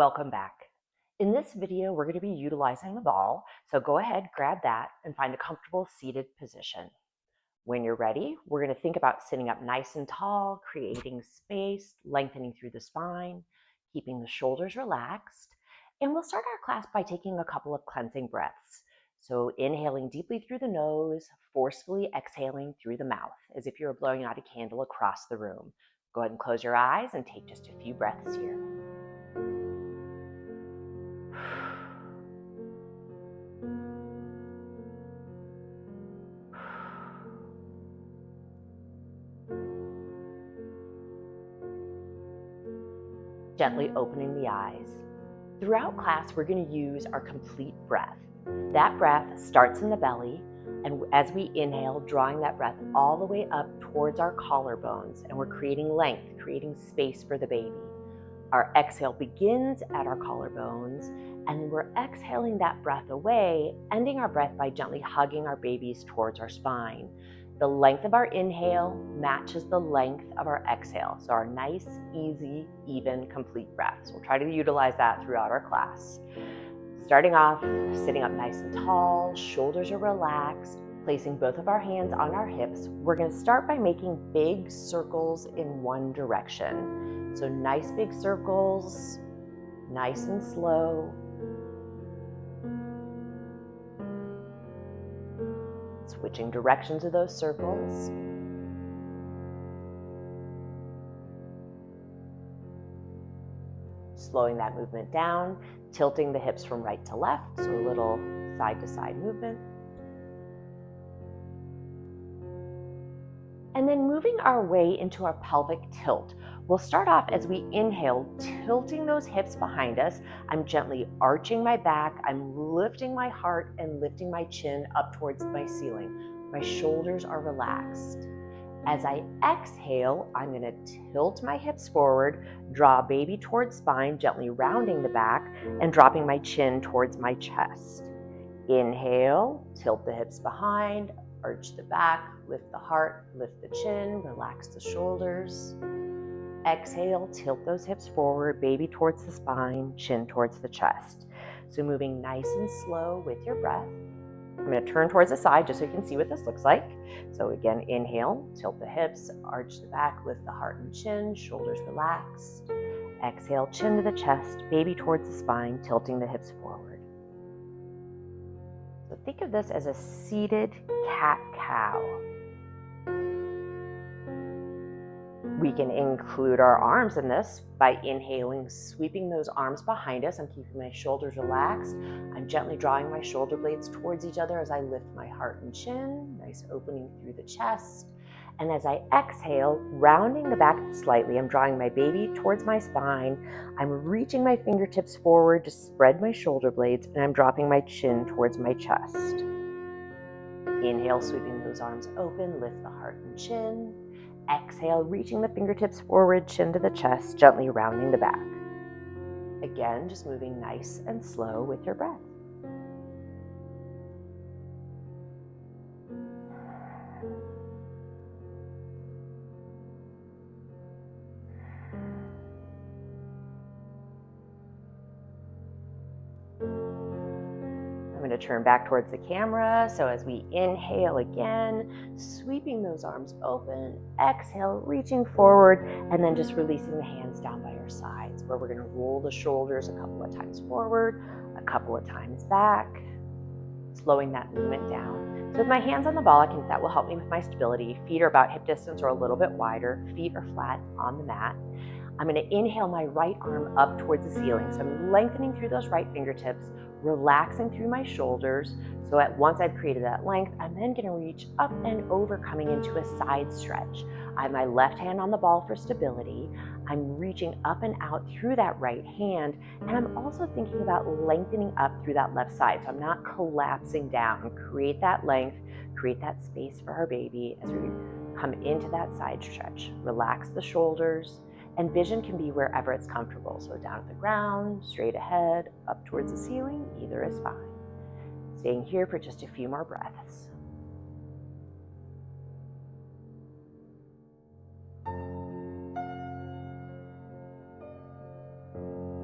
Welcome back. In this video, we're going to be utilizing the ball, so go ahead, grab that, and find a comfortable seated position. When you're ready, we're going to think about sitting up nice and tall, creating space, lengthening through the spine, keeping the shoulders relaxed, and we'll start our class by taking a couple of cleansing breaths. So inhaling deeply through the nose, forcefully exhaling through the mouth, as if you were blowing out a candle across the room. Go ahead and close your eyes and take just a few breaths here. Gently opening the eyes. Throughout class, we're going to use our complete breath. That breath starts in the belly, and as we inhale, drawing that breath all the way up towards our collarbones, and we're creating length, creating space for the baby. Our exhale begins at our collarbones, and we're exhaling that breath away, ending our breath by gently hugging our babies towards our spine. The length of our inhale matches the length of our exhale. So our nice, easy, even, complete breaths. We'll try to utilize that throughout our class. Starting off, sitting up nice and tall, shoulders are relaxed, placing both of our hands on our hips. We're going to start by making big circles in one direction. So nice big circles, nice and slow. Switching directions of those circles. Slowing that movement down, tilting the hips from right to left, so a little side to side movement. And then moving our way into our pelvic tilt. We'll start off as we inhale, tilting those hips behind us. I'm gently arching my back. I'm lifting my heart and lifting my chin up towards my ceiling. My shoulders are relaxed. As I exhale, I'm going to tilt my hips forward, draw baby towards spine, gently rounding the back and dropping my chin towards my chest. Inhale, tilt the hips behind, arch the back, lift the heart, lift the chin, relax the shoulders. Exhale, tilt those hips forward, baby towards the spine, chin towards the chest. So moving nice and slow with your breath. I'm going to turn towards the side just so you can see what this looks like. So again, inhale, tilt the hips, arch the back, lift the heart and chin, shoulders relaxed. Exhale, chin to the chest, baby towards the spine, tilting the hips forward. So think of this as a seated cat-cow. We can include our arms in this by inhaling, sweeping those arms behind us. I'm keeping my shoulders relaxed. I'm gently drawing my shoulder blades towards each other as I lift my heart and chin, nice opening through the chest. And as I exhale, rounding the back slightly, I'm drawing my baby towards my spine. I'm reaching my fingertips forward to spread my shoulder blades, and I'm dropping my chin towards my chest. Inhale, sweeping those arms open, lift the heart and chin. Exhale, reaching the fingertips forward, chin to the chest, gently rounding the back. Again, just moving nice and slow with your breath. I'm going to turn back towards the camera. So as we inhale again, sweeping those arms open, exhale, reaching forward, and then just releasing the hands down by your sides, where we're going to roll the shoulders a couple of times forward, a couple of times back, slowing that movement down. So with my hands on the ball, that will help me with my stability. Feet are about hip distance or a little bit wider. Feet are flat on the mat. I'm going to inhale my right arm up towards the ceiling. So I'm lengthening through those right fingertips, relaxing through my shoulders. So once I've created that length, I'm then going to reach up and over, coming into a side stretch. I have my left hand on the ball for stability. I'm reaching up and out through that right hand, and I'm also thinking about lengthening up through that left side. So I'm not collapsing down. Create that length, create that space for our baby as we come into that side stretch. Relax the shoulders. And vision can be wherever it's comfortable. So down at the ground, straight ahead, up towards the ceiling, either is fine. Staying here for just a few more breaths.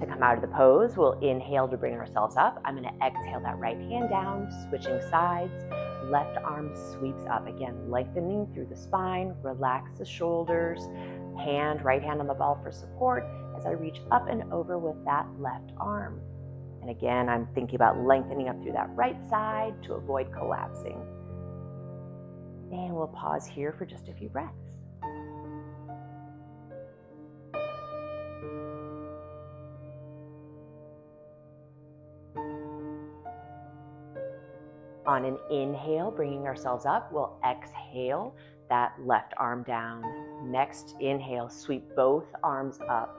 To come come out of the pose, we'll inhale to bring ourselves up. I'm going to exhale that right hand down, switching sides. Left arm sweeps up. Again, lengthening through the spine, relax the shoulders. Right hand on the ball for support as I reach up and over with that left arm. And again, I'm thinking about lengthening up through that right side to avoid collapsing. And we'll pause here for just a few breaths. On an inhale, bringing ourselves up, we'll exhale that left arm down. Next inhale, sweep both arms up,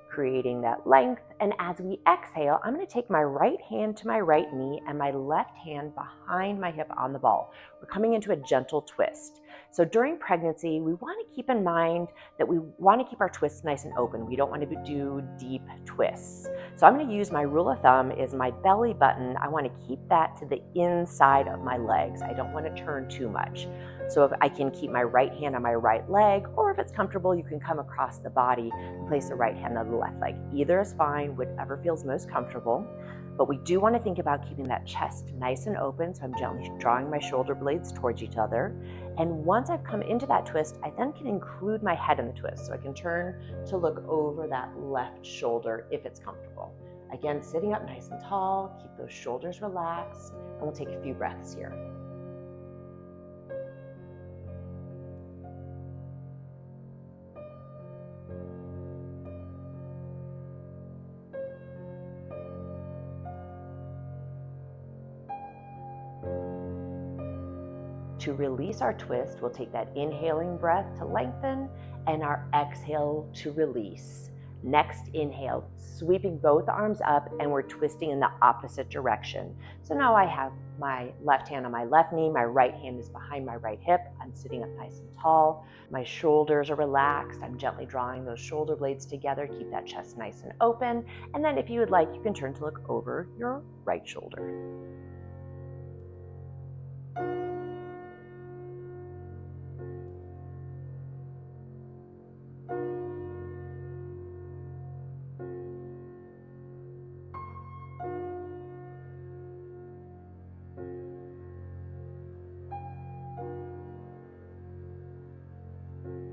creating that length. And as we exhale, I'm going to take my right hand to my right knee and my left hand behind my hip on the ball. We're coming into a gentle twist. So during pregnancy, we want to keep in mind that we want to keep our twists nice and open. We don't want to do deep twists. So I'm going to use my rule of thumb is my belly button. I want to keep that to the inside of my legs. I don't want to turn too much. So if I can keep my right hand on my right leg, or if it's comfortable, you can come across the body and place the right hand on the left leg. Either is fine, whatever feels most comfortable. But we do want to think about keeping that chest nice and open. So I'm gently drawing my shoulder blades towards each other. And once I've come into that twist, I then can include my head in the twist. So I can turn to look over that left shoulder if it's comfortable. Again, sitting up nice and tall, keep those shoulders relaxed, and we'll take a few breaths here. To release our twist, we'll take that inhaling breath to lengthen and our exhale to release. Next inhale, sweeping both arms up, and we're twisting in the opposite direction. So now I have my left hand on my left knee, my right hand is behind my right hip. I'm sitting up nice and tall. My shoulders are relaxed. I'm gently drawing those shoulder blades together. Keep that chest nice and open. And then if you would like, you can turn to look over your right shoulder.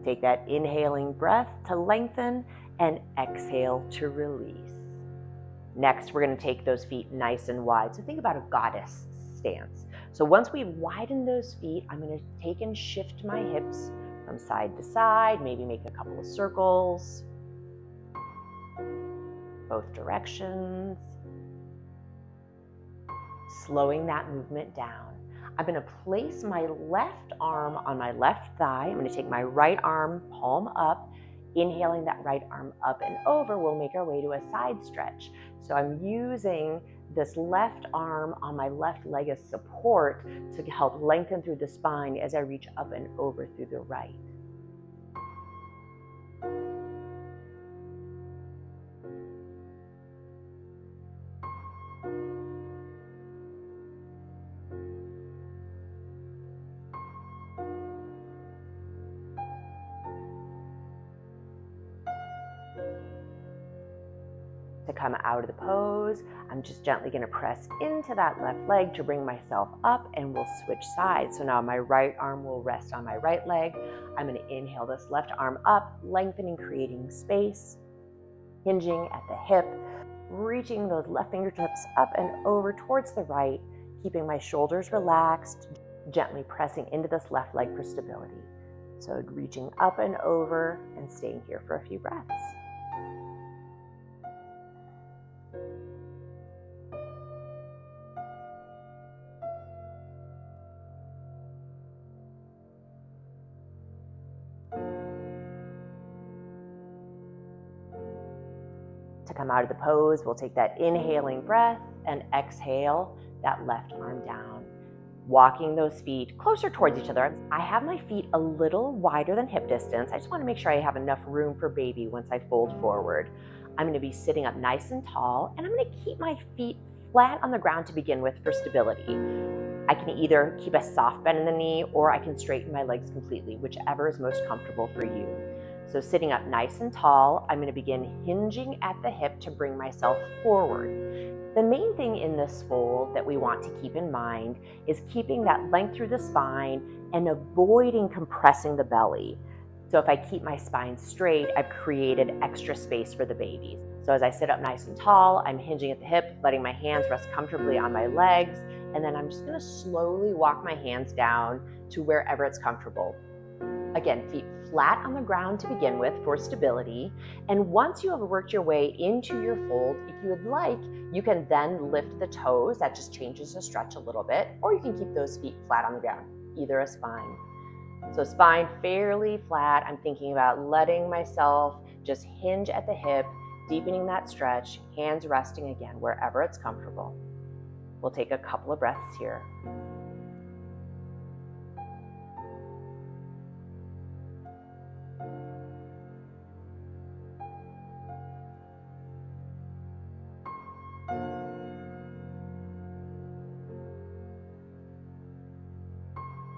Take that inhaling breath to lengthen and exhale to release. Next, we're going to take those feet nice and wide. So think about a goddess stance. So once we widen those feet, I'm going to take and shift my hips from side to side, maybe make a couple of circles, both directions, slowing that movement down. I'm going to place my left arm on my left thigh. I'm going to take my right arm, palm up, inhaling that right arm up and over. We'll make our way to a side stretch. So I'm using this left arm on my left leg as support to help lengthen through the spine as I reach up and over through the right. To come out of the pose, I'm just gently going to press into that left leg to bring myself up, and we'll switch sides. So now my right arm will rest on my right leg. I'm going to inhale this left arm up, lengthening, creating space, hinging at the hip, reaching those left fingertips up and over towards the right, keeping my shoulders relaxed, gently pressing into this left leg for stability. So reaching up and over and staying here for a few breaths. To come out of the pose, we'll take that inhaling breath and exhale that left arm down. Walking those feet closer towards each other. I have my feet a little wider than hip distance. I just want to make sure I have enough room for baby once I fold forward. I'm going to be sitting up nice and tall, and I'm going to keep my feet flat on the ground to begin with for stability. I can either keep a soft bend in the knee, or I can straighten my legs completely, whichever is most comfortable for you. So sitting up nice and tall, I'm going to begin hinging at the hip to bring myself forward. The main thing in this fold that we want to keep in mind is keeping that length through the spine and avoiding compressing the belly. So if I keep my spine straight, I've created extra space for the babies. So as I sit up nice and tall, I'm hinging at the hip, letting my hands rest comfortably on my legs, and then I'm just going to slowly walk my hands down to wherever it's comfortable. Again, feet flat on the ground to begin with for stability. And once you have worked your way into your fold, if you would like, you can then lift the toes. That just changes the stretch a little bit. Or you can keep those feet flat on the ground. Either is fine. So spine fairly flat. I'm thinking about letting myself just hinge at the hip, deepening that stretch, hands resting again wherever it's comfortable. We'll take a couple of breaths here.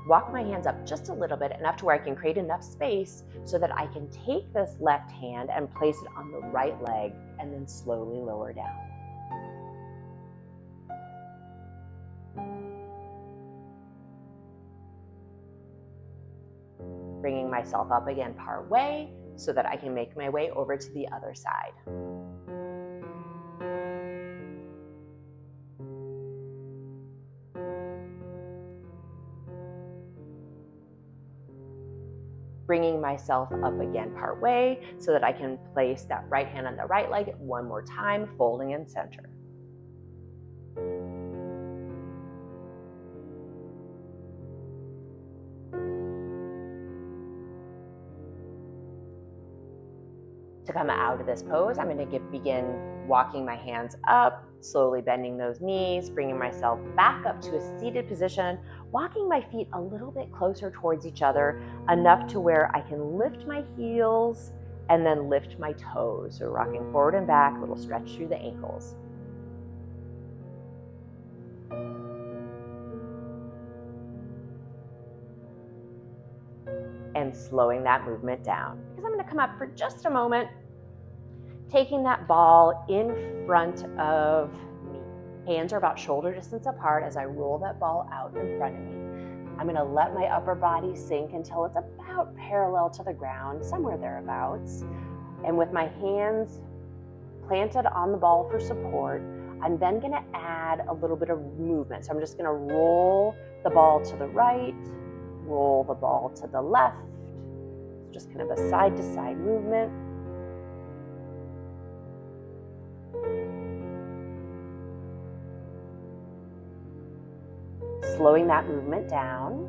Walk my hands up just a little bit, enough to where I can create enough space so that I can take this left hand and place it on the right leg and then slowly lower down. Bringing myself up again part way so that I can make my way over to the other side. Bringing myself up again part way so that I can place that right hand on the right leg one more time, folding in center. To come out of this pose, I'm going to begin walking my hands up, slowly bending those knees, bringing myself back up to a seated position, walking my feet a little bit closer towards each other, enough to where I can lift my heels and then lift my toes. So rocking forward and back, a little stretch through the ankles. And slowing that movement down. Because I'm going to come up for just a moment, taking that ball in front of me. Hands are about shoulder distance apart as I roll that ball out in front of me. I'm going to let my upper body sink until it's about parallel to the ground, somewhere thereabouts. And with my hands planted on the ball for support, I'm then going to add a little bit of movement. So I'm just going to roll the ball to the right, roll the ball to the left, just kind of a side-to-side movement. Slowing that movement down,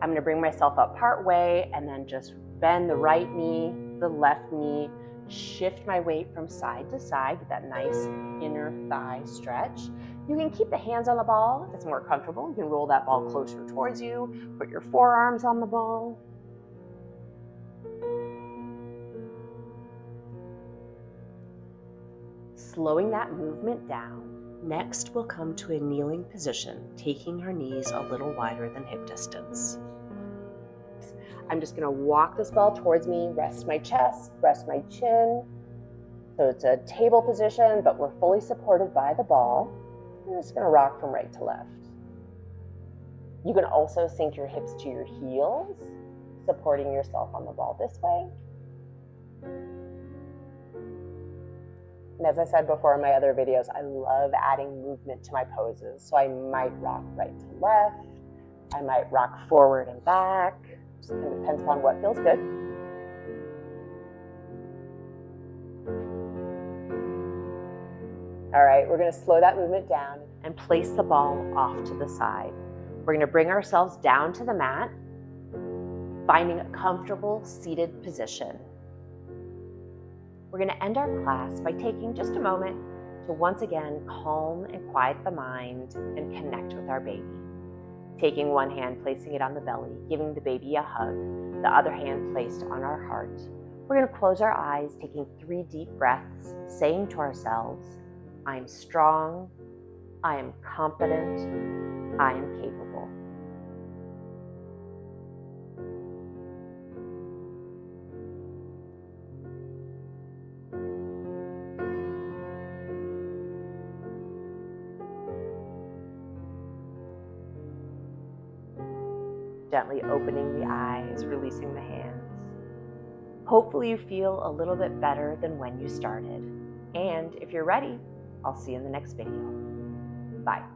I'm going to bring myself up part way and then just bend the right knee, the left knee, shift my weight from side to side with that nice inner thigh stretch. You can keep the hands on the ball if it's more comfortable. You can roll that ball closer towards you, put your forearms on the ball. Slowing that movement down. Next, we'll come to a kneeling position, taking our knees a little wider than hip distance. I'm just going to walk this ball towards me, rest my chest, rest my chin. So it's a table position, but we're fully supported by the ball. I'm just going to rock from right to left. You can also sink your hips to your heels, supporting yourself on the ball this way. And as I said before in my other videos, I love adding movement to my poses. So I might rock right to left. I might rock forward and back. Just kind of depends upon what feels good. All right, we're going to slow that movement down and place the ball off to the side. We're going to bring ourselves down to the mat, finding a comfortable seated position. We're going to end our class by taking just a moment to once again calm and quiet the mind and connect with our baby. Taking one hand, placing it on the belly, giving the baby a hug, the other hand placed on our heart. We're going to close our eyes, taking 3 deep breaths, saying to ourselves, I am strong, I am confident, I am capable. Gently opening the eyes, releasing the hands. Hopefully you feel a little bit better than when you started. And if you're ready, I'll see you in the next video. Bye.